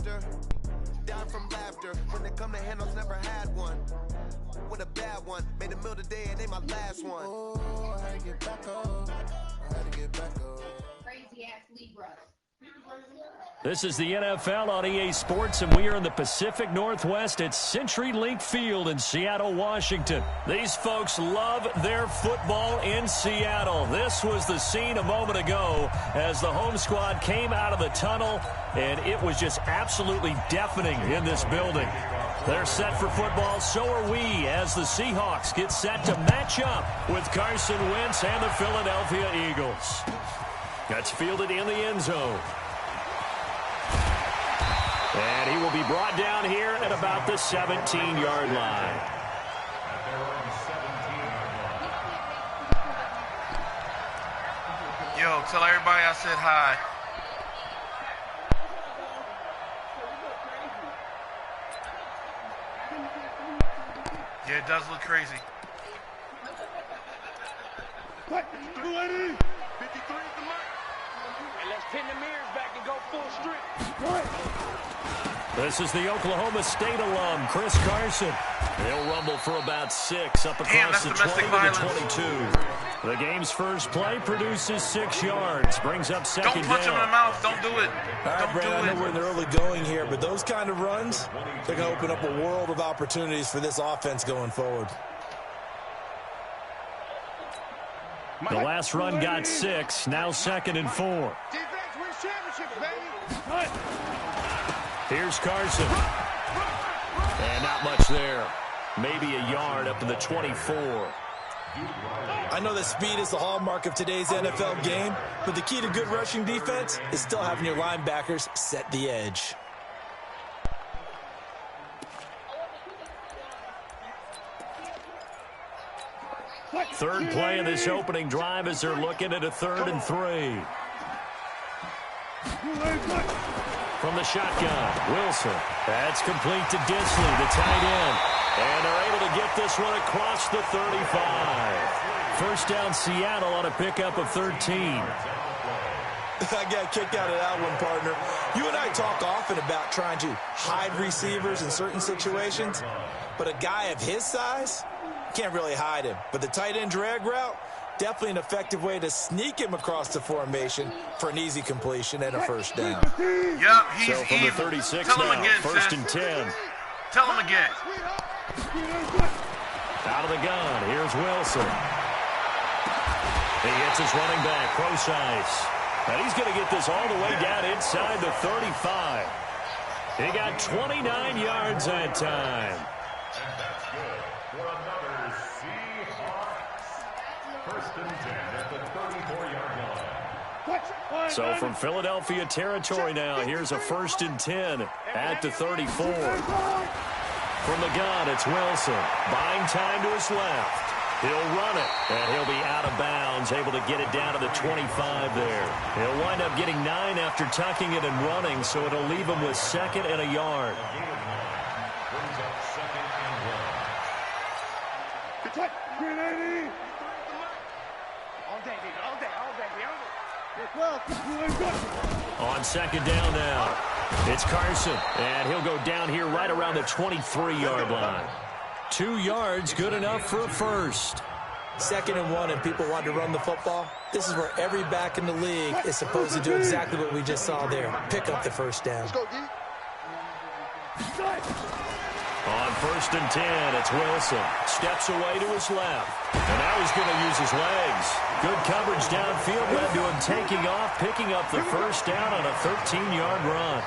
after. Down from laughter. When they come to handles, never had one. With a bad one. Made a meal today and ain't my last one. Oh, I had to get back up. Crazy ass Libras. This is the NFL on EA Sports, and we are in the Pacific Northwest at CenturyLink Field in Seattle, Washington. These folks love their football in Seattle. This was the scene a moment ago as the home squad came out of the tunnel, and it was just absolutely deafening in this building. They're set for football, so are we, as the Seahawks get set to match up with Carson Wentz and the Philadelphia Eagles. That's fielded in the end zone. And he will be brought down here at about the 17-yard line. Yo, tell everybody I said hi. Yeah, it does look crazy. What? 280. 53 is the mark. And let's pin the mirrors back and go full strip. This is the Oklahoma State alum, Chris Carson. He'll rumble for about 6 up across the 20 to the 22. The game's first play produces 6 yards, brings up second down. Don't punch him in the mouth. Don't do it. All right, Brad, I know we're in the early going here, but those kind of runs, they're going to open up a world of opportunities for this offense going forward. The last run got 6, now 2nd and 4. Defense wins championships, baby. Here's Carson. And not much there. Maybe a yard up to the 24. I know that speed is the hallmark of today's NFL game, but the key to good rushing defense is still having your linebackers set the edge. Third play of this opening drive as they're looking at a 3rd and 3. From the shotgun, Wilson. That's complete to Disley, the tight end. And they're able to get this one across the 35. First down, Seattle on a pickup of 13. I got kicked out of that one, partner. You and I talk often about trying to hide receivers in certain situations, but a guy of his size can't really hide him. But the tight end drag route, definitely an effective way to sneak him across the formation for an easy completion and a first down. Yep, he's so from evil. the 36 Tell now, him again, 1st and 10. Tell him again. Out of the gun, here's Wilson. He hits his running back, Procise. And he's going to get this all the way down inside the 35. He got 29 yards that time. And that's good for another Seahawks. 1st and 10 at the 34-yard line. So from Philadelphia territory now, here's a 1st and 10 at the 34. From the gun, it's Wilson. Buying time to his left. He'll run it, and he'll be out of bounds, able to get it down to the 25 there. He'll wind up getting 9 after tucking it and running, so it'll leave him with 2nd and a yard. Brings up 2nd and 1. Grenade! All day, baby. All day. On 2nd down now, it's Carson, and he'll go down here right around the 23-yard line. 2 yards, good enough for a first. 2nd and 1, and people want to run the football. This is where every back in the league is supposed to do exactly what we just saw there. Pick up the first down. On 1st and 10, it's Wilson. Steps away to his left. And now he's going to use his legs. Good coverage downfield led to him taking off, picking up the first down on a 13-yard run.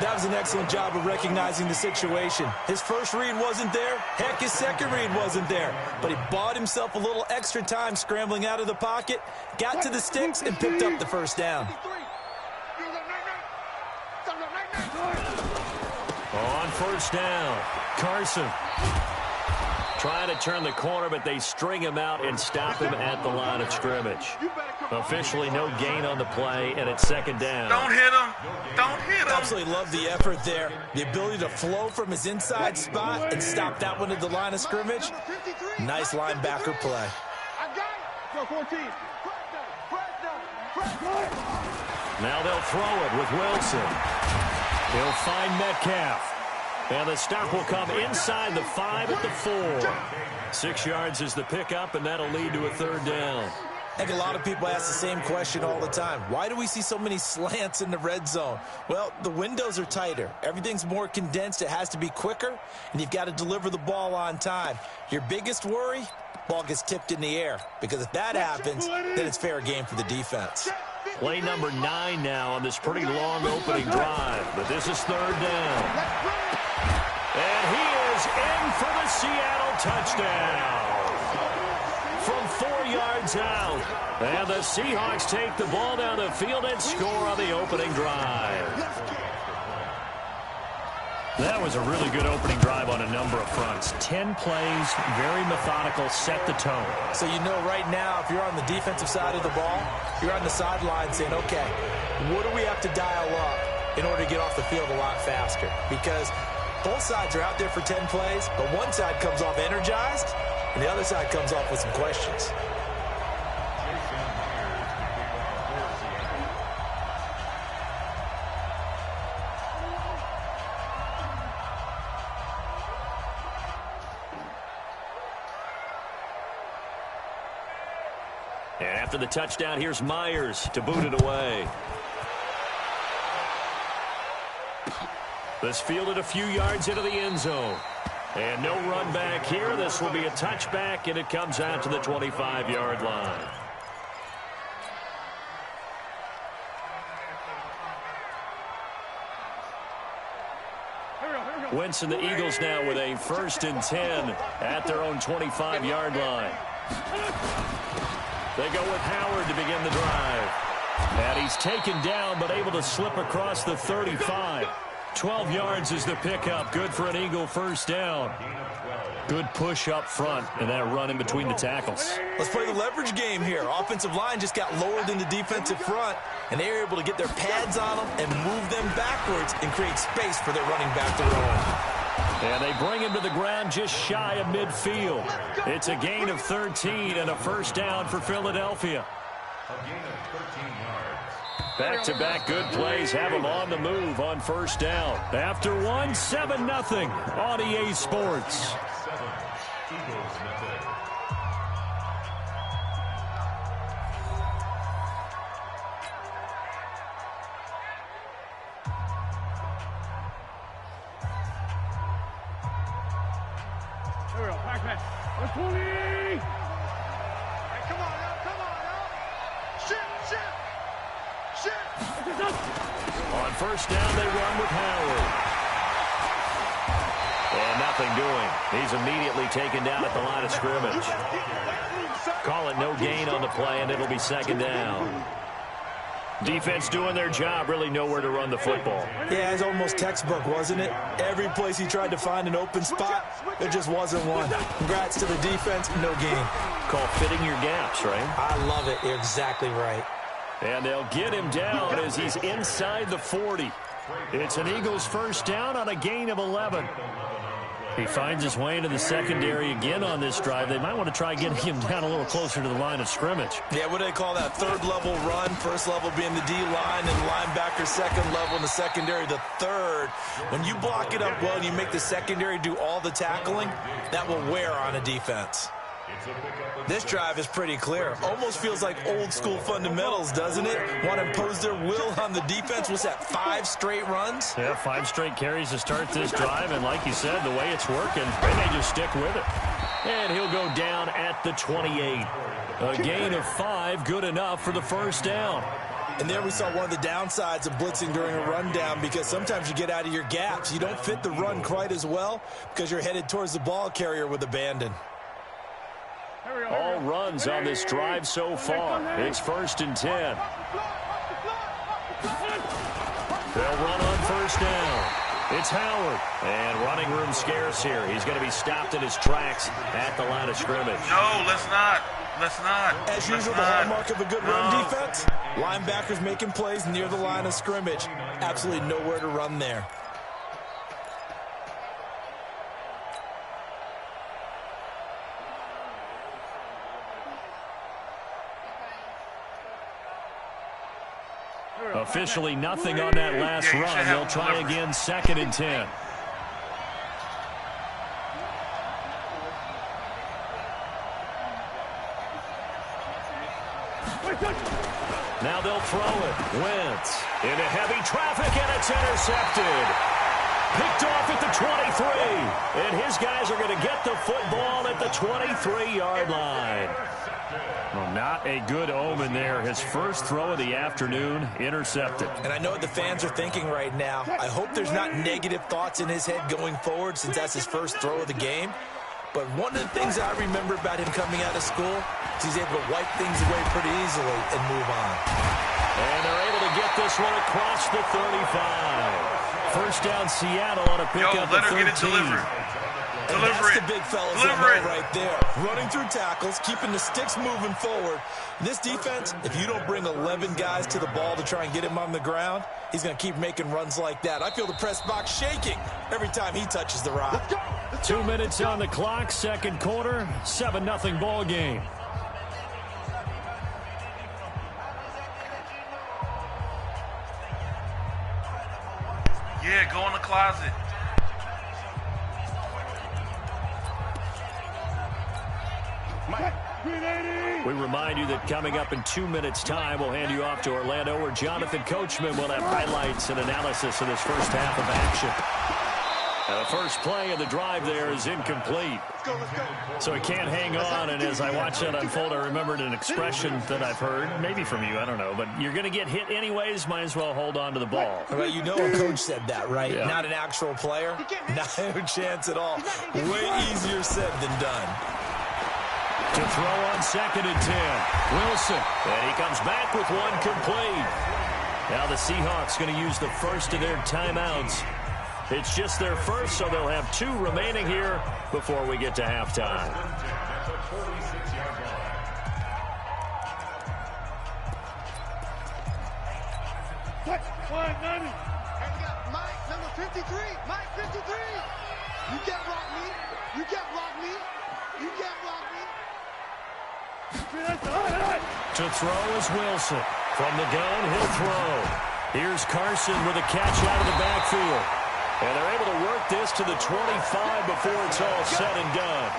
That was an excellent job of recognizing the situation. His first read wasn't there. Heck, his second read wasn't there. But he bought himself a little extra time scrambling out of the pocket, got to the sticks, and picked up the first down. On 1st down, Carson. Trying to turn the corner, but they string him out and stop him at the line of scrimmage. Officially no gain on the play, and it's 2nd down. Don't hit him. Don't hit him. Absolutely love the effort there. The ability to flow from his inside spot and stop that one at the line of scrimmage. Nice linebacker play. Now they'll throw it with Wilson. He'll find Metcalf. And the stop will come inside the 5 at the 4. 6 yards is the pickup, and that'll lead to a third down. I think a lot of people ask the same question all the time. Why do we see so many slants in the red zone? Well, the windows are tighter. Everything's more condensed. It has to be quicker, and you've got to deliver the ball on time. Your biggest worry, ball gets tipped in the air, because if that happens, then it's fair game for the defense. Play number 9 now on this pretty long opening drive, but this is third down. And he is in for the Seattle touchdown. From 4 yards out. And the Seahawks take the ball down the field and score on the opening drive. That was a really good opening drive on a number of fronts. 10 plays, very methodical, set the tone. So you know right now, if you're on the defensive side of the ball, you're on the sideline saying, okay, what do we have to dial up in order to get off the field a lot faster? Because both sides are out there for 10 plays, but one side comes off energized, and the other side comes off with some questions. And after the touchdown, here's Myers to boot it away. This fielded a few yards into the end zone. And no run back here. This will be a touchback, and it comes out to the 25-yard line. Wentz and the Eagles now with a 1st and 10 at their own 25-yard line. They go with Howard to begin the drive. And he's taken down but able to slip across the 35. 12 yards is the pickup. Good for an Eagle first down. Good push up front and that run in between the tackles. Let's play the leverage game here. Offensive line just got lowered in the defensive front, and they were able to get their pads on them and move them backwards and create space for their running back to roam. And they bring him to the ground just shy of midfield. It's a gain of 13 and a first down for Philadelphia. A gain of 13 yards. Back-to-back good plays have them on the move on first down. After one, 7-0 on EA Sports. 7. Eagles nothing. Here we go. Back. 20. Hey, come on now. Shit. On first down, they run with Howard. And nothing doing. He's immediately taken down at the line of scrimmage. Call it no gain on the play, and it'll be second down. Defense doing their job, really nowhere to run the football. Yeah, it's almost textbook, wasn't it? Every place he tried to find an open spot, there just wasn't one. Congrats to the defense, no gain. Call fitting your gaps, right? I love it. You're exactly right. And they'll get him down as he's inside the 40. It's an Eagles first down on a gain of 11. He finds his way into the secondary again on this drive. They might want to try getting him down a little closer to the line of scrimmage. Yeah, what do they call that? Third level run. First level being the D-line and linebacker. Second level in the secondary, the third. When you block it up well and you make the secondary do all the tackling, that will wear on a defense. This drive is pretty clear. Almost feels like old school fundamentals, doesn't it? Want to impose their will on the defense. What's that, 5 straight runs? Yeah, 5 straight carries to start this drive, and like you said, the way it's working, they may just stick with it. And he'll go down at the 28. A gain of 5, good enough for the first down. And there we saw one of the downsides of blitzing during a rundown, because sometimes you get out of your gaps. You don't fit the run quite as well because you're headed towards the ball carrier with abandon. All runs on this drive so far. It's 1st and 10. They'll run on first down. It's Howard. And running room scarce here. He's going to be stopped in his tracks at the line of scrimmage. No, let's not. As usual, the hallmark of a good run defense, linebackers making plays near the line of scrimmage. Absolutely nowhere to run there. Officially nothing on that last run. They'll try again, 2nd and 10. Now they'll throw it. Wentz into heavy traffic, and it's intercepted. Picked off at the 23. And his guys are going to get the football at the 23-yard line. Well, not a good omen there. His first throw of the afternoon, intercepted. And I know what the fans are thinking right now. I hope there's not negative thoughts in his head going forward since that's his first throw of the game. But one of the things I remember about him coming out of school is he's able to wipe things away pretty easily and move on. And they're able to get this one across the 35. First down Seattle on a pickup of 13. Get it delivered. And that's the big fellas that know right there. Running through tackles, keeping the sticks moving forward. This defense, if you don't bring 11 guys to the ball to try and get him on the ground, he's going to keep making runs like that. I feel the press box shaking every time he touches the rock. 2 minutes on the clock, second quarter, 7-0 ball game. Yeah, go in the closet. We remind you that coming up in 2 minutes' time, we'll hand you off to Orlando, where Jonathan Coachman will have highlights and analysis of this first half of action. The first play of the drive there is incomplete. So he can't hang on, and as I watch that unfold, I remembered an expression that I've heard, maybe from you, I don't know, but you're going to get hit anyways, might as well hold on to the ball. Well, you know a coach said that, right? Yeah. Not an actual player. No chance at all. Way easier said than done. To throw on 2nd and 10. Wilson, and he comes back with one complete. Now the Seahawks going to use the first of their timeouts. It's just their first, so they'll have 2 remaining here before we get to halftime. And we got Mike, number 53. Mike, 53. You can't rock me. You can't rock me. You can't rock me. To throw is Wilson. From the gun, he'll throw. Here's Carson with a catch out of the backfield. And they're able to work this to the 25 before it's all said and done.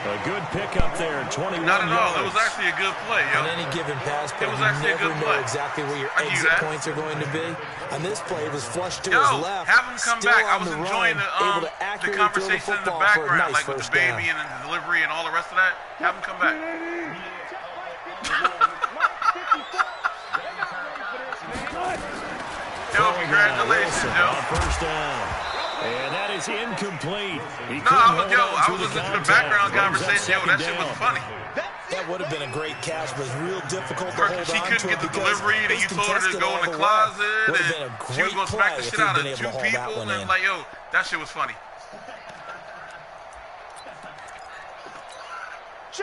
A good pickup there, 21 Not at all. yards. It was actually a good play, yo. On any given pass play, It was you actually a never good know play. exactly where your I give you exit that. points are going to be. On this play, it was flushed to Yo, his left. have him come still back. I on was the enjoying run, able to the accurately conversation throw in the football for a background, nice like with the first down. baby and the delivery and all the rest of that. Have him come back. Yo, congratulations, yo. On first down. And that is incomplete. I was listening to the background conversation. Yo, that shit was funny. That would have been a great catch, but it's real difficult to hold on to. She couldn't get the delivery, and you told her to go in the closet, and she was going to smack the shit out of 2 people, and like, yo, that shit was funny.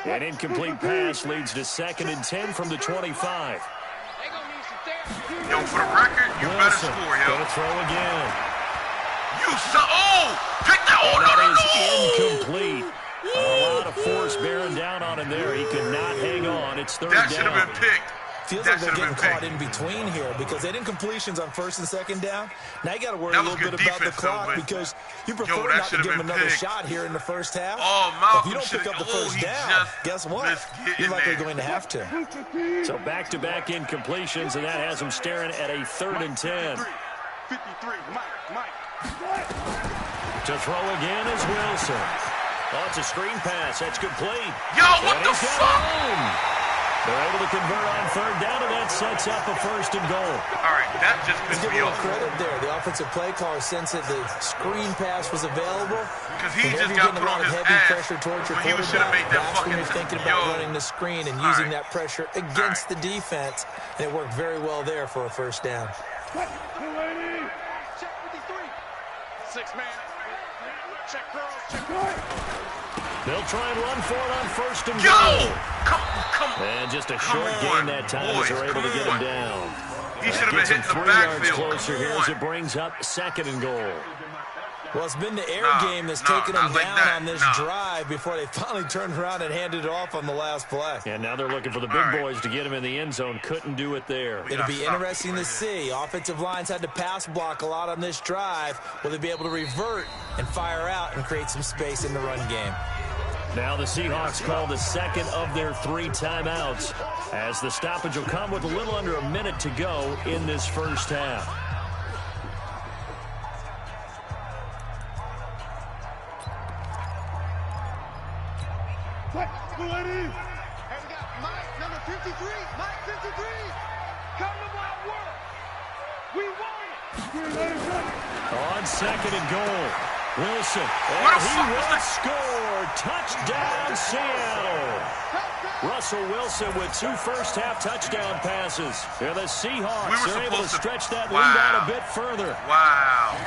An incomplete pass leads to 2nd and 10 from the 25. Yo, for the record, you better score, yo. Gonna throw again. Pick that. Oh, That no. is incomplete. A lot of force bearing down on him there. He could not hang on. It's 3rd down. That should have been picked. Feels like they're getting caught in between here because they didn't completions on 1st and 2nd down. Now you got to worry a little bit about the clock because you prefer not to give them another shot here in the first half. Oh, if you don't pick up the first down, guess what? You're likely going to have to. So back-to-back incompletions, and that has him staring at a 3rd and 10. 53, Mike. To throw again is Wilson. Oh, it's a screen pass. That's complete. Yo, what the fuck? They're able to convert on 3rd down, and that sets up a 1st and goal. All right, that just Let's pissed give me a little off. credit there. The offensive play caller sensed that the screen pass was available. Because he Whenever just you're got getting put a lot on of his heavy ass. pressure towards your But he should have quarterback, made that that's when fucking you're thinking about yo. running the screen and All using right. that pressure against the defense. And it worked very well there for a 1st down. Check 53. 6-man. Check girls. Check girls. They'll try and run for it on 1st and Yo! goal. Come on. And just a Come short on, gain that time boys, as they're able to get come him on. down. He should have been Gets him hitting the 3 yards backfield. closer Come here on. as it brings up 2nd and goal. Well, it's been the air game that's taken them down on this drive before they finally turned around and handed it off on the last play. And now they're looking for the big boys to get him in the end zone. Couldn't do it there. It'll be interesting to see. Offensive lines had to pass block a lot on this drive. Will they be able to revert and fire out and create some space in the run game? Now the Seahawks call the second of their 3 timeouts, as the stoppage will come with a little under a minute to go in this first half. Hey, we got Mike, number 53. Mike 53. Come to my work. We want it. On second and goal, Wilson. And he will score. Touchdown, Seattle. Russell Wilson with 2 first-half touchdown passes. And the Seahawks are able to stretch that lead out a bit further. Wow.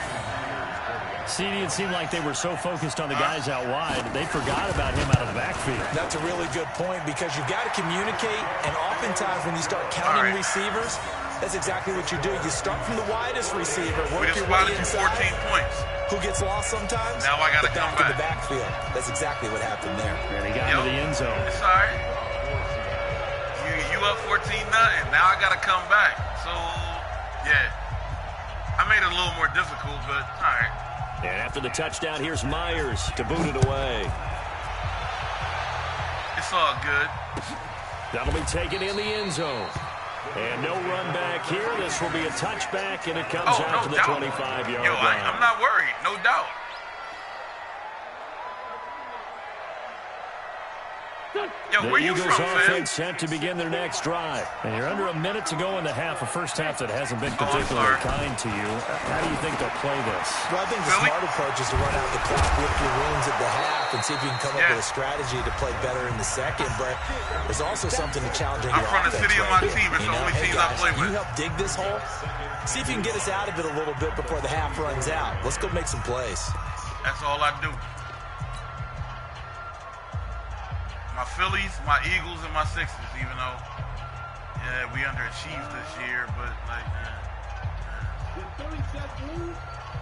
See, it seemed like they were so focused on the guys out wide, they forgot about him out of the backfield. That's a really good point, because you've got to communicate, and oftentimes when you start counting receivers, that's exactly what you do. You start from the widest receiver, work your way inside. 14 points. Who gets lost sometimes? Now I got to come back to the backfield. That's exactly what happened there. And he got into the end zone. It's all right. You up 14-0. Now I got to come back. So, yeah. I made it a little more difficult, but all right. And after the touchdown, here's Myers to boot it away. It's all good. That'll be taken in the end zone. And no run back here. This will be a touchback, and it comes out to the 25-yard line. I'm not worried. No doubt. Yo, the where you Eagles from, offense set to begin their next drive. And you're under a minute to go in the half, a first half that hasn't been particularly kind to you. How do you think they'll play this? Well, I think the smart approach is to run out the clock, whip your wounds at the half, and see if you can come up with a strategy to play better in the second. But there's also something to challenging your offense. I'm from the city of my team. It's the only team I play with. You help dig this hole. See if you can get us out of it a little bit before the half runs out. Let's go make some plays. That's all I do. My Phillies, my Eagles, and my Sixers, even though, yeah, we underachieved this year, but,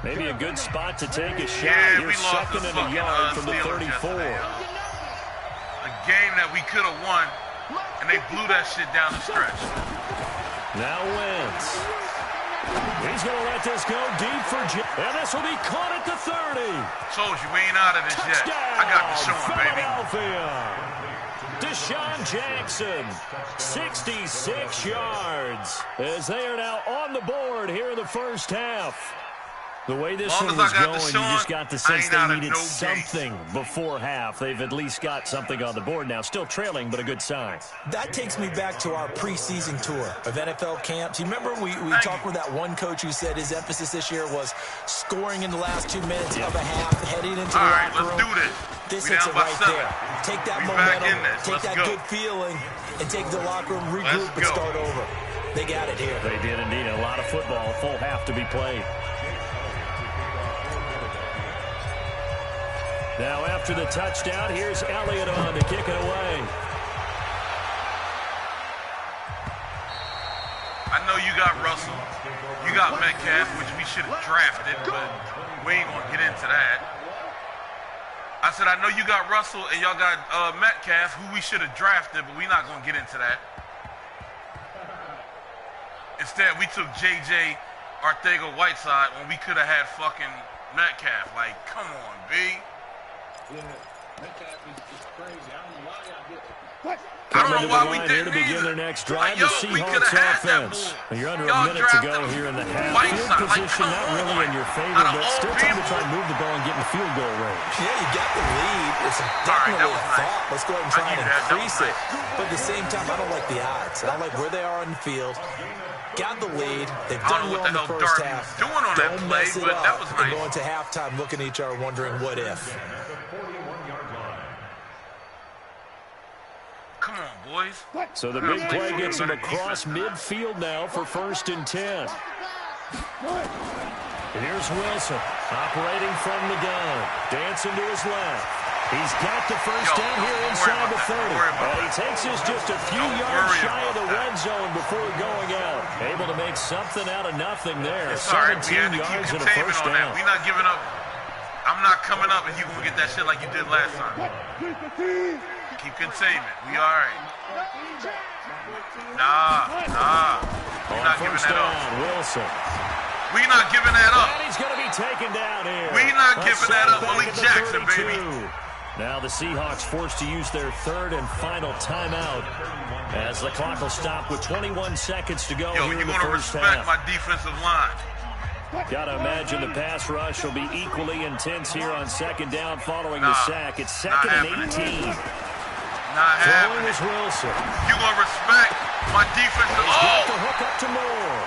maybe a good spot to take a shot. Yeah, You're second and a yard from the 34. A game that we could have won, and they blew that shit down the stretch. Now Wentz. He's going to let this go deep for Jim. And this will be caught at the 30. Told you, we ain't out of this yet. I got the showing, baby. Philadelphia. Deshaun Jackson, 66 yards, as they are now on the board here in the first half. The way this one was going, you just got the sense they needed something before half. They've at least got something on the board now. Still trailing, but a good sign. That takes me back to our preseason tour of NFL camps. You remember we talked with that one coach who said his emphasis this year was scoring in the last 2 minutes of a half, heading into the locker room. Let's do this. This hits it right there. Take that momentum, take that good feeling, and take the locker room, regroup, and start over. They got it here. They did indeed. A lot of football, full half to be played. Now after the touchdown, here's Elliott on to kick it away. I know you got Russell. You got Metcalf, which we should have drafted, but we ain't going to get into that. I said, I know you got Russell and y'all got Metcalf, who we should have drafted, but we're not going to get into that. Instead, we took J.J. Arcega-Whiteside when we could have had fucking Metcalf. Like, come on, B. Yeah, Metcalf is crazy. I don't know why y'all did it. I don't know why we didn't to begin their next drive. Like, the Seahawks offense. You're under a minute to go here in the half. Field position not really in your favor, but still time to try and move the ball and get in the field goal range. Yeah, you got the lead. It's definitely a thought. Let's go ahead and try and increase it. But at the same time, I don't like the odds. I don't like where they are on the field. Got the lead. They've done well in the first half. Don't mess it up. And going to halftime looking at each other wondering what if. Come on, boys. So the big play gets him across midfield now for 1st and 10. And here's Wilson operating from the gun. Dancing to his left. He's got the first down here inside the 30. And he takes us just a few yards shy of the red zone before going out. Able to make something out of nothing there. 17 yards and a first down. We're not giving up I'm not coming up and you gonna get that shit like you did last time. Keep containment. We all right. Nah. We're not giving that up. Wilson. We not giving that up. And he's going to be taken down here. We not giving that up. Malik Jackson, 32. baby. Now the Seahawks forced to use their third and final timeout as the clock will stop with 21 seconds to go here in the first half. You're going to respect my defensive line. Got to imagine the pass rush will be equally intense here on second down following the sack. It's second and 18. Not Throwing happening. is Wilson. You're going to respect my defensive line. He's got the hook up to Moore.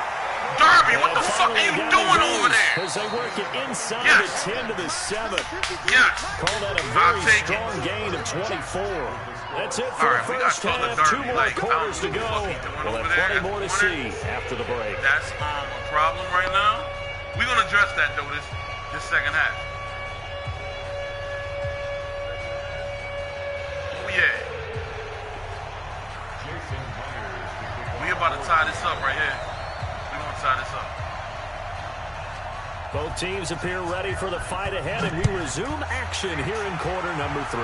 Derby, what the fuck are you doing over there? As they work it inside the 10 to the 7. Yes. Call that a very strong gain of 24. That's it for the first half. 2 more quarters to go. We'll have plenty more to see after the break. That's a problem right now. We're going to address that, though, this second half. Oh, yeah. We about to tie this up right here. We're going to tie this up. Both teams appear ready for the fight ahead, and we resume action here in quarter number 3.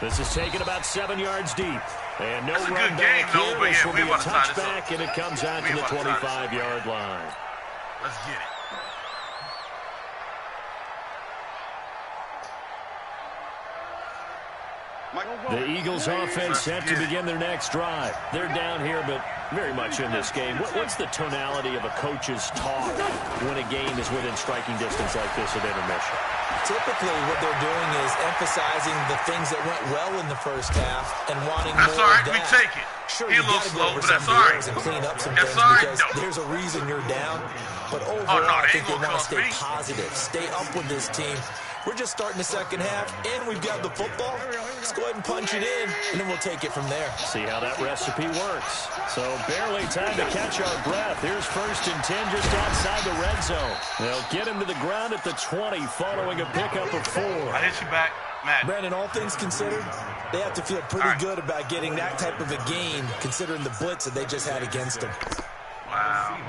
This is taken about 7 yards deep. And no run back here. This will be a touchback, and it comes out to the 25-yard line. Let's get it. The Eagles offense set to begin their next drive. They're down here, but very much in this game. What's the tonality of a coach's talk when a game is within striking distance like this at intermission? Typically, what they're doing is emphasizing the things that went well in the first half and wanting that's more all right, of that. we take it. Sure, He's you a little got to go slow, over but that's some all right. and clean up some That's things all right, because though. there's a reason you're down. But overall, Oh, no, I they think ain't they gonna want to cost stay me. positive, stay up with this team. We're just starting the second half, and we've got the football. Let's go ahead and punch it in, and then we'll take it from there. See how that recipe works. So barely time to catch our breath. Here's 1st and 10 just outside the red zone. They'll get him to the ground at the 20 following a pickup of 4. I hit you back, Matt. Brandon, all things considered, they have to feel pretty good about getting that type of a gain, considering the blitz that they just had against them. Wow.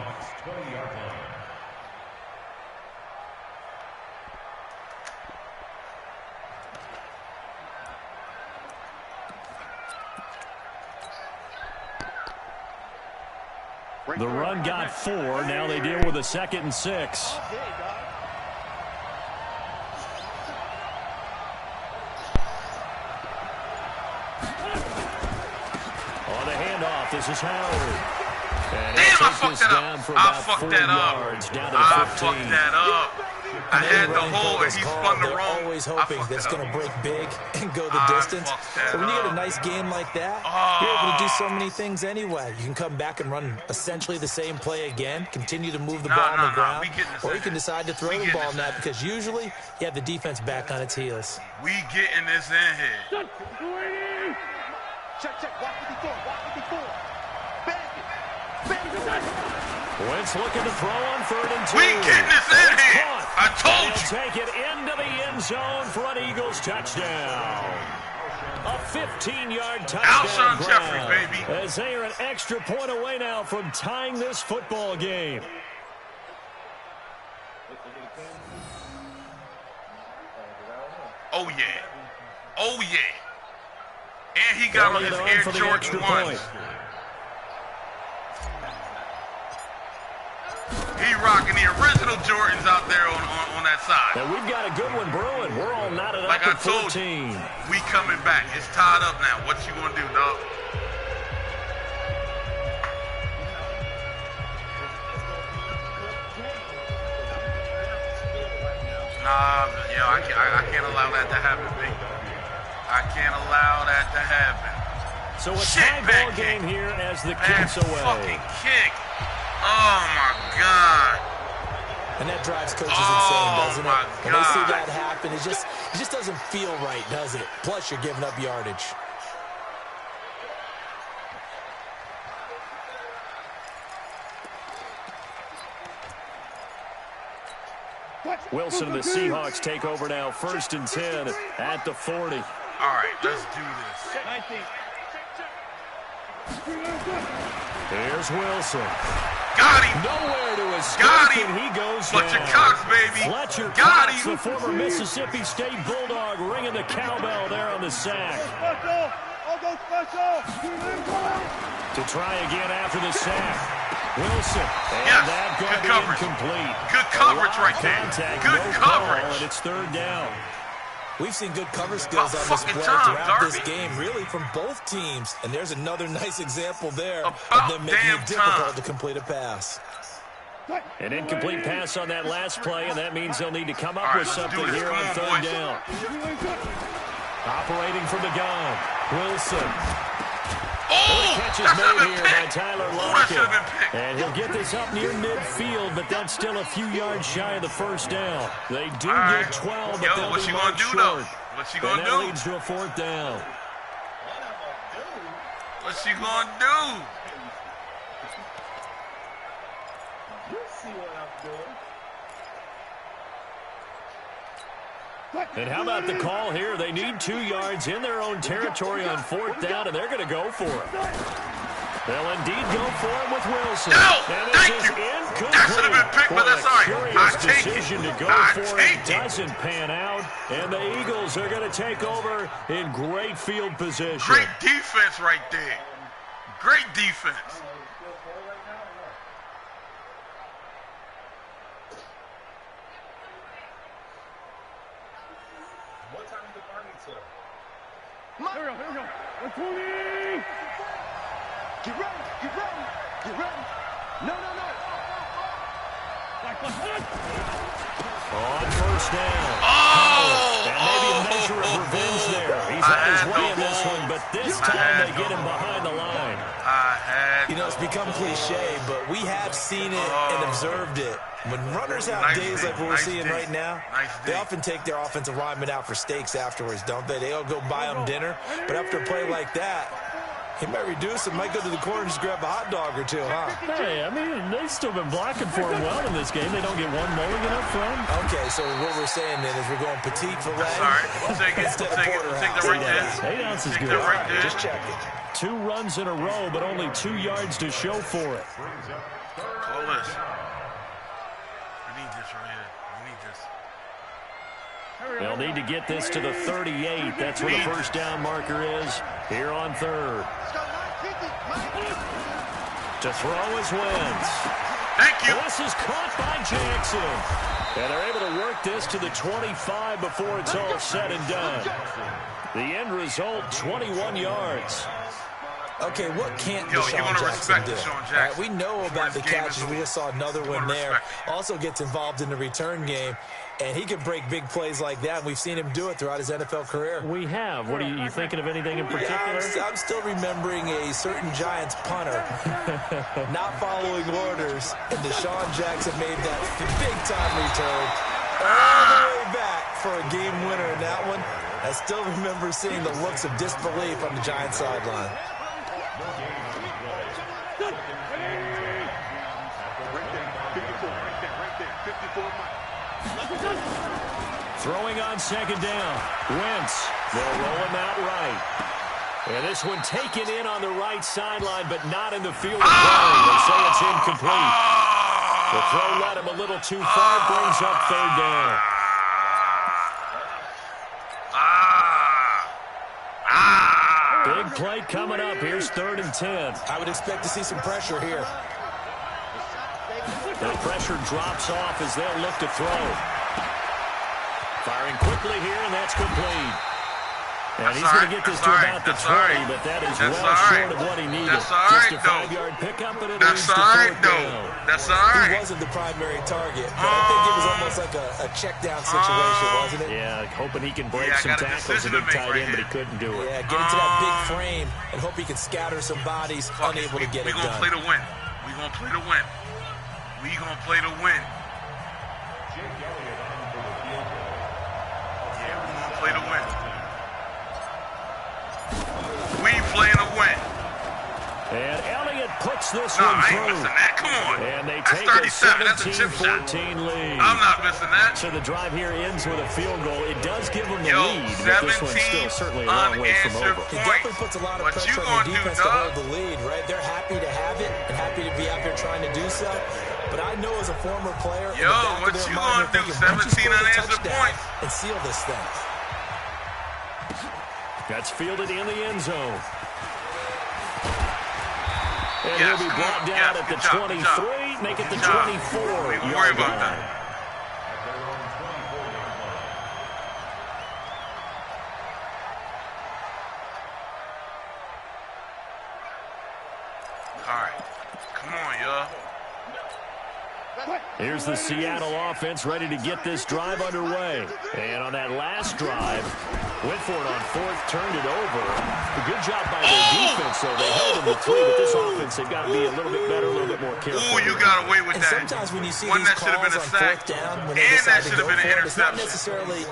The run got 4. Now they deal with a 2nd and 6. On the handoff, this is Howard. And Damn, I take fucked this that down up. for I about fucked 4 that up. yards, down to the I 15. fucked that up. I had the hole and he spun the They're wrong. always hoping that it's going to break big and go the distance. But when you get a nice game like that, you're able to do so many things anyway. You can come back and run essentially the same play again, continue to move the ball on the ground, or you can decide to throw the ball in that because usually you have the defense back on its heels. We getting this in here. Check, walk 54, walk 54. Bang it. Wentz looking to throw on 3rd and 2. We getting this in here. I told you. you. Take it into the end zone for an Eagles touchdown. A 15-yard touchdown Alshon Jeffrey, baby. As they are an extra point away now from tying this football game. Oh, yeah. Oh, yeah. And he got on his Air Jordan 1. He rocking the original Jordans out there on that side. And we've got a good one brewing. We're all knotted like up I at told 14. You, we coming back. It's tied up now. What you gonna do, dog? Nah, yo, I can't allow that to happen, big. I can't allow that to happen. So a tie ball game here as the kick's away. Fucking kick. Oh, my God. And that drives coaches insane, doesn't it? When God. they see that happen, it just doesn't feel right, does it? Plus, you're giving up yardage. Wilson and the Seahawks take over now. 1st and 10 at the 40. All right, let's do this. 19. Here's Wilson. Got him. Nowhere to escape, Got him. and he goes Fletcher down. Cox, baby. Fletcher Got Cox, him. the former Mississippi State Bulldog, ringing the cowbell there on the sack. Special. I'll go special. To try again after the sack. Wilson. And Yes, that good going to be coverage. incomplete. Good coverage right there. Contact, Good no coverage. call, and it's third down. We've seen good cover skills on About display fucking time, throughout this Darby. game, really, from both teams. And there's another nice example there of About them making damn it difficult time. to complete a pass. An incomplete pass on that last play, and that means they'll need to come up All right, with let's something do this. here Come on on, third boys. down. Operating from the gun, Wilson. Oh, Catch is that should have made been here by picked. Tyler Oh, that should have Lockett. been picked. And he'll get this up near midfield, but that's still a few yards shy of the first down. They do All right. get 12, but Yo, they'll what be you marked gonna do, though? short. What you And gonna that do? leads to a fourth down. What you gonna do? You see what I'm doing. And how about the call here? They need 2 yards in their own territory on fourth down, and they're going to go for it. They'll indeed go for it with Wilson. No, and thank it's you. incomplete. That should have been picked, but What that's a all right. curious I take decision it. to go I for take it. it. Doesn't pan out, and the Eagles are going to take over in great field position. Great defense right there. Great defense. What time is the party till? Here we go. 120. Get ready. Get ready. Get ready. No. Like. On first down. Oh! And maybe a measure of revenge there. He's I had his had way the in this ball. one, but this I time had they the get him ball. behind the line. I had. You know, it's become cliche, but we have seen it and observed it. When runners have Nice days day, like what we're nice seeing day, right now, nice they day. often take their offensive linemen out for steaks afterwards, don't they? They'll go buy them dinner, but after a play like that, he might reduce it, might go to the corner and just grab a hot dog or two, huh? Hey, I mean, they've still been blocking for him well in this game. They don't get one mulligan up front. Okay, so what we're saying then is we're going petite filet That's all right. We'll take it. instead We'll of take it. We'll take that porterhouse. right there. 8 ounces Take good. that right there. Just check it. 2 runs in a row, but only 2 yards to show for it. Call this. We need this right here. We need this. They'll need to get this to the 38. That's where the first down marker is here on third. To throw is Wentz. Thank you. This is caught by Jackson. And they're able to work this to the 25 before it's all said and done. The end result, 21 yards. Okay, what can't Yo, you Deshaun wanna Jackson respect do? Deshaun All right, Jackson we know before about this the game catches. is We over. just saw another You one wanna there. respect. Also gets involved in the return game, and he can break big plays like that. And we've seen him do it throughout his NFL career. We have. What are you thinking of anything in Yeah, particular? I'm still remembering a certain Giants punter not following orders, and Deshaun Jackson made that big-time return all the way back for a game winner in that one. I still remember seeing the looks of disbelief on the Giants sideline. Throwing on second down. Wentz. They'll roll him out right. And this one taken in on the right sideline, but not in the field of play. They say it's incomplete. The throw led him a little too far, brings up third down. Big play coming up. Here's 3rd and 10. I would expect to see some pressure here. The pressure drops off as they'll look to throw. Firing quickly here, and that's complete. And he's going to get this to about the 20, but that is well short of what he needed. That's all right, Just a 5-yard pickup, but it That's leads to all right, fourth though. down. That's all He right. wasn't the primary target, but I think it was almost like a check-down situation, wasn't it? Yeah, hoping he can break Yeah, I some got a tackles, a decision big to make tight right end, but he here. couldn't do it. Yeah, get into that big frame and hope he can scatter some bodies, Fuck it. unable to get it We gonna done. play to win. We gonna play to win. We gonna play to win. Yeah, we gonna play to win. We playing to win. And Elliott puts gets this No, one I ain't through. missing that. Come on. And they That's take a 37. That's a chip shot. 17-14 lead. I'm not missing that. So the drive here ends with a field goal. It does give them the Yo, lead, but this one's 17 still certainly a long way from unanswered over. It definitely puts a lot of What pressure you on gonna the do, defense to dog? hold the lead, right? They're happy to have it and happy to be out there trying to do so. But I know as a former player, in the Yo, back what of their you mind, gonna they're do? thinking, once you 17 score the unanswered touchdown points. and seal this thing. That's fielded in the end zone. And Yes, he'll be come brought on. down Yes, at the good job, 23, make it the Good job. 24. Don't even worry about that. All right. Come on, y'all. Here's the Seattle offense ready to get this drive underway. And on that last drive, went for it on fourth, turned it over. A good job by their defense, though. They held them to 3, but this offense, they've got to be a little bit better, a little bit more careful. Ooh, you got away with And that. sometimes when you see One these that should have calls been a on sack, fourth down, when they and that decide to should have go been an for it, it's not interception. necessarily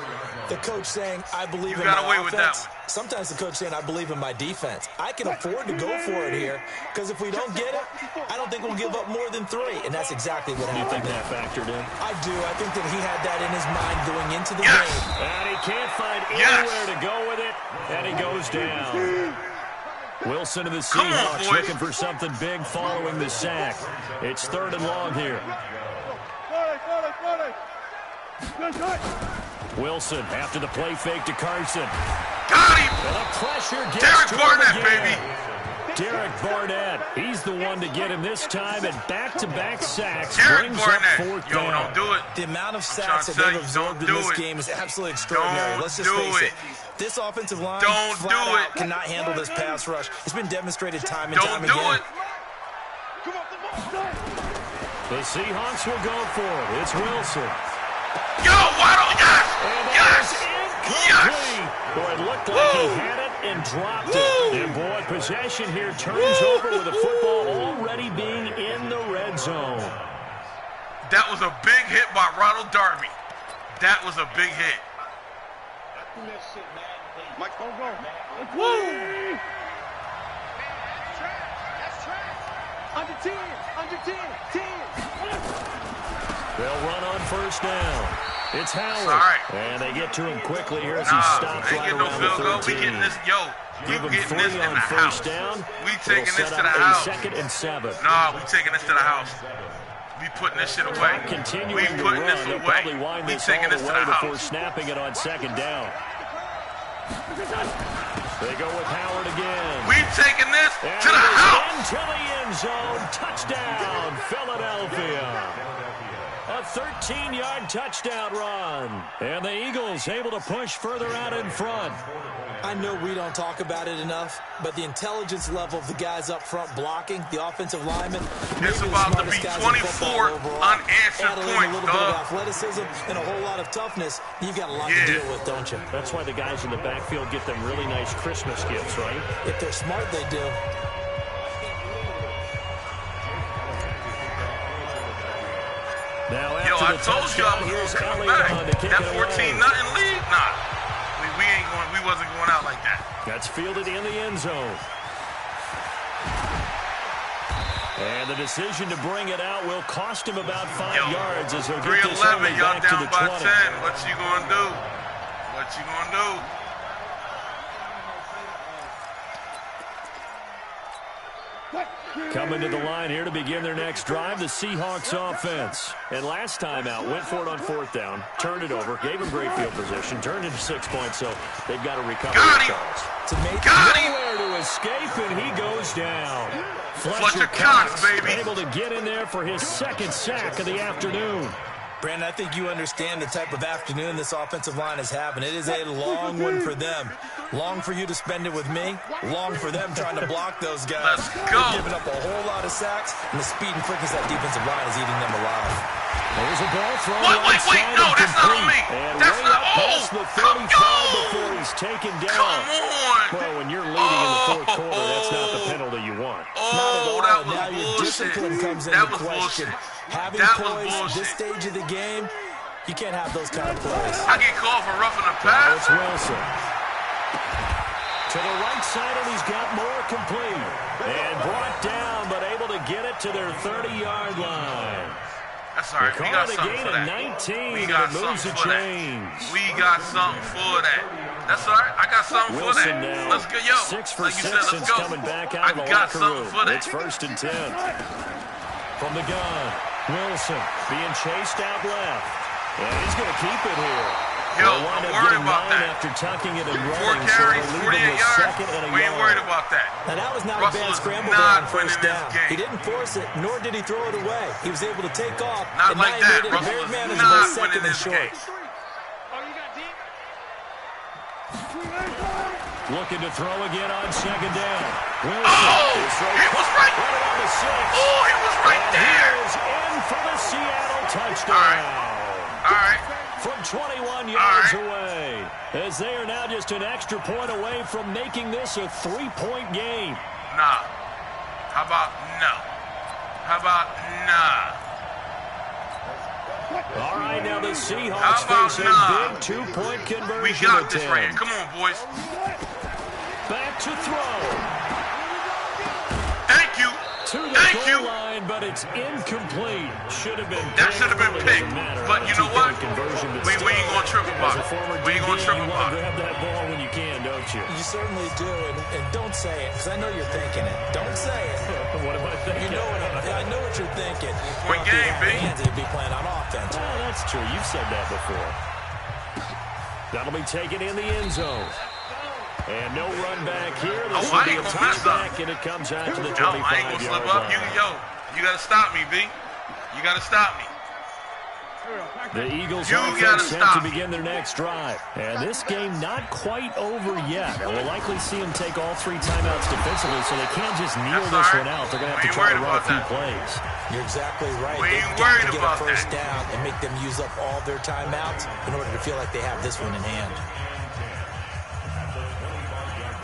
the coach saying, I believe You in got my away with that offense. one. Sometimes the coach saying, I believe in my defense. I can afford to go for it here because if we don't get it, I don't think we'll give up more than 3. And that's exactly what Do you think happened. that factored in? I do. I think that he had that in his mind going into the Yes. game. And he can't find Yes. anywhere to go with it, and he goes down. Wilson of the Come on, Seahawks boys. looking for something big following the sack. It's 3rd and long here. Wilson after the play fake to Carson. Got him. And the pressure gets Derek to Barnett, him again. baby. Derek Barnett, he's the one to get him this time, and back-to-back sacks Derek brings Barnett. up 4th Yo, down. don't do it. The amount of trying sacks to that tell they've you, absorbed don't in do this it. game is absolutely extraordinary. Don't Let's just do face it. it. This offensive line Don't flat do out it. cannot handle this pass rush. It's been demonstrated time and time Don't do again. it. The Seahawks will go for it. It's Wilson. Yo, Waddle, yes. And that Yes. is Yes. incomplete. Boy, it looked like he had it and dropped it. And boy, possession here turns over with the football already being in the red zone. That was a big hit by Ronald Darby. That was a big hit. Mike, go. Woo! Under 10, 10. They'll run on 1st down. It's Howard. All right. And they get to him quickly here as he Nah, stops ain't right getting no around field the goal. 13. We getting this, yo. We Give him getting 3 this in on the 1st house. down. We They'll taking this set to up the a house. 2nd and 7. Nah, we taking this to the house. We putting this shit away. Continuing We to putting run. this They'll away. probably wind We this all taking the this to way the before house. snapping it on 2nd down. They go with Howard again. We taking this And to the it is house. into the end zone. Touchdown, Philadelphia. A 13-yard touchdown run. And the Eagles able to push further out in front. I know we don't talk about it enough, but the intelligence level of the guys up front blocking, the offensive linemen, It's maybe the about to smartest be guys in 24 football overall. unanswered Add a points, little bit of dog. athleticism and a whole lot of toughness. You've got a lot to Yeah. deal with, don't you? That's why the guys in the backfield get them really nice Christmas gifts, right? If they're smart, they do. Now Yo, after I the told you I touchdown, was here's going to come Elliott back. on to kick That it 14-0 away. lead? Nah. We wasn't going out like that. That's fielded in the end zone. And the decision to bring it out will cost him about 5 Yo, yards as he'll get this only 3-11, y'all back to down the by 20. 10. What you gonna do? What you gonna do? Coming to the line here to begin their next drive, the Seahawks offense. And last time out, went for it on 4th down, turned it over, gave him great field position, turned into 6 points, so they've got to recover Got the him. charge. To make Got him. Nowhere to escape, and he goes down. Fletcher Cox, baby. able to get in there for his 2nd sack of the afternoon. Brandon, I think you understand the type of afternoon this offensive line is having. It is a long one for them. Long for you to spend it with me. Long for them trying to block those guys. Let's go. They're giving up a whole lot of sacks, and the speed and quickness of that defensive line is eating them alive. There's a ball thrown Wait, outside no, and that's not on complete. me. And That's way not- up past the 35 before he's taken down. Come on. Well, when you're leading in the 4th quarter, that's not the penalty you want. Oh, Not at that all. Now was your bullshit. discipline comes That into was question. bullshit. Having That was poise bullshit. this stage of the game, you can't have those kind of plays. I get called for roughing the Now it's pass. Wilson. To the right side, and he's got more complete. And brought down, but able to get it to their 30-yard line. That's all right. We got something for that. 19, We got something for that. We got something for that. That's all right. I got something for that. Let's go, yo. 6 for like 6 you said, let's since go. coming back out of the locker room. It's 1st and 10. From the gun, Wilson being chased out left. And he's going to keep it here. Yo, I'm worried about that. After tucking it and 4 carries, 48 yards. We ain't worried about that. Now, that was not Russell a bad scramble not on first winning down. this game. He didn't force it, nor did he throw it away. He was able to take off. Not and like now that. he made it Russell very is manageable, not second winning and this short. game. Looking to throw again on 2nd down. Wilson. Oh, he was right. Around the 6. Oh, he was right there. He is in for the Seattle touchdown. All right. From 21 yards away, as they are now just an extra point away from making this a 3-point game. Nah. How about no? How about nah? All right, now the Seahawks face a big 2-point conversion. We got this right here. Come on, boys. Back to throw. Thank you. To the goal line, but it's incomplete. Should have been that should have been picked. But you know what? We ain't gonna trip about it. We ain't gonna trip about it. Grab that ball when you can, don't you? You certainly do, and don't say it, because I know you're thinking it. Don't say it. What am I thinking? You know I know what you're thinking. Point game, B. You'd be playing on offense. Oh, that's true. You've said that before. That'll be taken in the end zone. And no run back here. This will be a touchback, and it comes out to the 25-yard line. I ain't gonna slip up. You gotta stop me, B. You gotta stop me. The Eagles offense set to begin their next drive. And this game not quite over yet. And we'll likely see them take all 3 timeouts defensively, so they can't just kneel this one out. They're going to have to try to run a few plays. You're exactly right. We ain't They've worried got to get about a first that. down and make them use up all their timeouts in order to feel like they have this one in hand.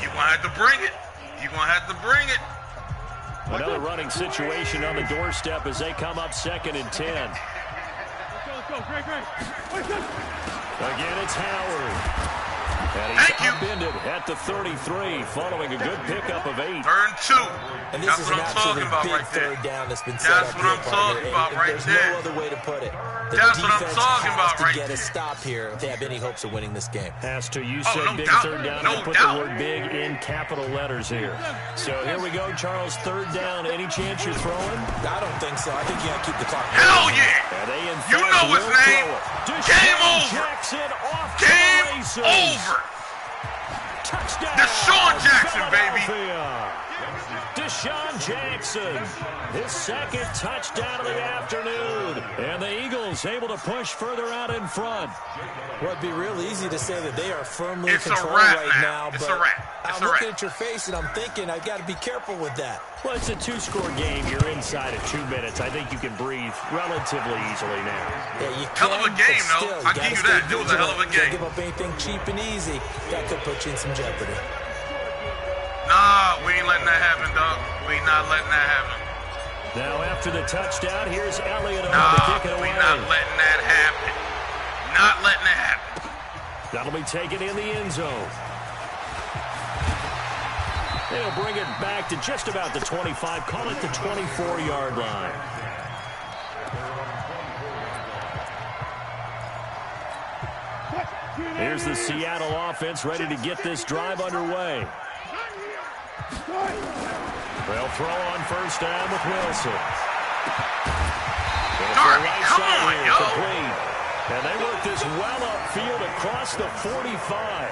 You're going to have to bring it. You're going to have to bring it. Another running situation on the doorstep as they come up 2nd and 10. Again, it's Howard. And he's upended at the 33 following a good pickup of 8. Turn 2. And this That's is what an I'm talking about big right there. third down that's been set That's up what I'm talking about right there's there. no other way to put it. The That's what I'm defense talking about has to right get there. a stop here if they have any hopes of winning this game. Has to. You said no big doubt. third down. No I put doubt. the word big in capital letters here. So here we go, Charles. 3rd down. Any chance you're throwing? I don't think so. I think you got to keep the clock. Hell yeah. And they You know his name. Game over. Jackson off Game to the races. over. Touchdown. Deshaun Jackson, baby. Deshaun Jackson, his 2nd touchdown of the afternoon. And the Eagles able to push further out in front. Well, it'd be real easy to say that they are firmly It's in a control wrap right now. now. It's but a wrap. It's I'm a looking wrap. at your face, and I'm thinking I've got to be careful with that. Well, it's a 2-score game. You're inside of 2 minutes. I think you can breathe relatively easily now. Yeah, you Hell of a can, game, but though. still, I'll give you that. It was a hell of a Can't game. give up anything cheap and easy. That could put you in some jeopardy. Nah, we ain't letting that happen, dog. We not letting that happen. Now, after the touchdown, here's Elliott over to Nah, kick it away. we not letting that happen. Not letting that happen. That'll be taken in the end zone. They'll bring it back to just about the 25, call it the 24-yard line. Here's the Seattle offense ready to get this drive underway. They'll throw on 1st down with Wilson. Darby, come on, yo. Complete. And they work this well upfield across the 45.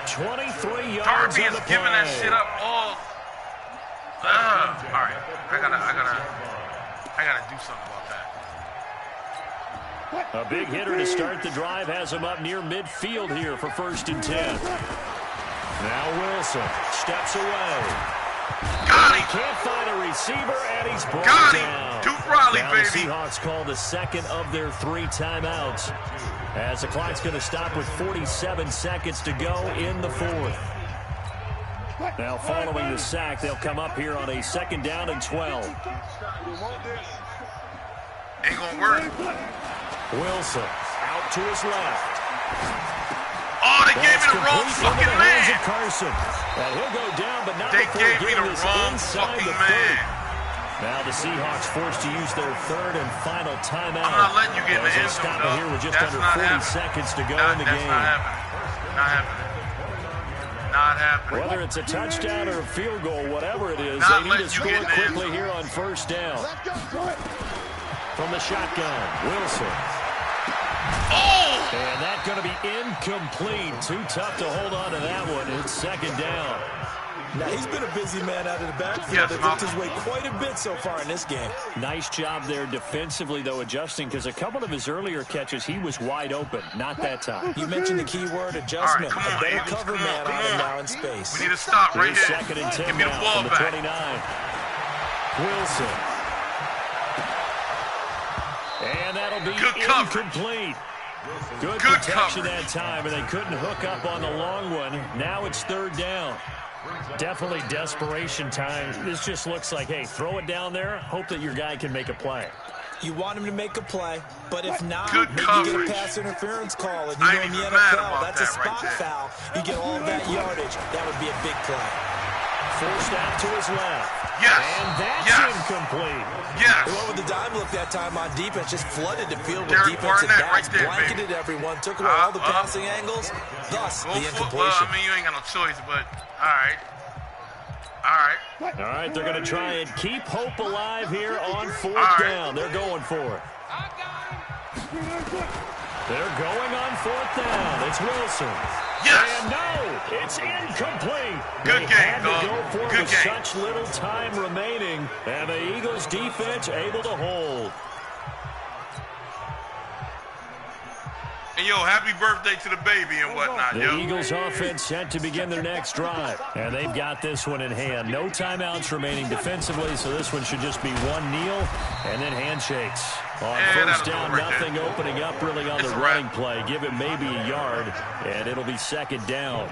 23 yards Darby on is the giving that play. shit up all. All right, I gotta do something about that. A big hitter to start the drive has him up near midfield here for 1st and 10. Now Wilson steps away. Got him. Can't find a receiver, and he's brought Got him. down. Duke Riley, Now baby. The Seahawks call the 2nd of their 3 timeouts, as the clock's going to stop with 47 seconds to go in the 4th. Now, following the sack, they'll come up here on a 2nd down and 12. Ain't gonna work. Wilson out to his left. Oh, they gave me the wrong fucking man. Carson. And he'll go down, but not They before gave me getting the this wrong inside fucking the man. 30. Now the Seahawks forced to use their third and final timeout. I'm not letting you get in the As they end zone, stop it though. here with just That's under not 40 happening. seconds to go in the game. Not happening. Not happening. Not happening. Whether it's a touchdown or a field goal, whatever it is, Not they need to letting you score get in the end quickly zone. here on first down. From the shotgun, Wilson. Oh! And that's going to be incomplete. Too tough to hold on to that one. It's second down. Now, he's been a busy man out of the backfield. Yes, They've looked his way quite a bit so far in this game. Nice job there defensively, though, adjusting, because a couple of his earlier catches, he was wide open. Not that time. You mentioned the key word, adjustment. All right, come on, a better Eagles, cover come man on, on him come now on. in space. We need to stop right Here's here. second and 10 Give me the now ball from the back. 29. Wilson. And that'll be Good coverage. incomplete. Good coverage. protection that time, and they couldn't hook up on the long one. Now it's third down. Definitely desperation time. This just looks like, hey, throw it down there, hope that your guy can make a play. You want him to make a play, but if not, Good maybe you coverage. get a pass interference call. And you I know ain't in the even mad NFL, about that's a that right spot there. foul. You get all that yardage. That would be a big play. Forced out to his left. Yes. And that's Yes. incomplete. Yes. They went with the dime look that time on defense. Just flooded the field with Derek defensive Barnett backs. right there, blanketed baby. everyone. Took away all the passing angles. Thus, Go the for it. incompletion. Well, I mean, you ain't got no choice, but all right. All right. All right, they're going to try and keep hope alive here on fourth All right. down. They're going for it. They're going on fourth down. It's Wilson. Yes. And no, it's incomplete. Good They game, had to dog. go for it Good with game. such little time remaining, and the Eagles defense able to hold. And yo, happy birthday to the baby and whatnot, The yo. Eagles offense set to begin their next drive, and they've got this one in hand. No timeouts remaining defensively, so this one should just be one kneel and then handshakes. On first that'll down, go right nothing there. opening up really on It's the a running wrap. play. Give it maybe a yard, and it'll be second down.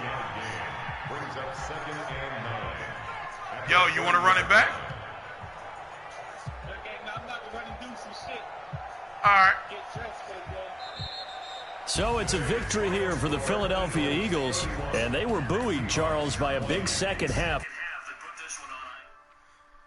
Yo, you want to run it back? All right. So it's a victory here for the Philadelphia Eagles, and they were buoyed, Charles, by a big second half.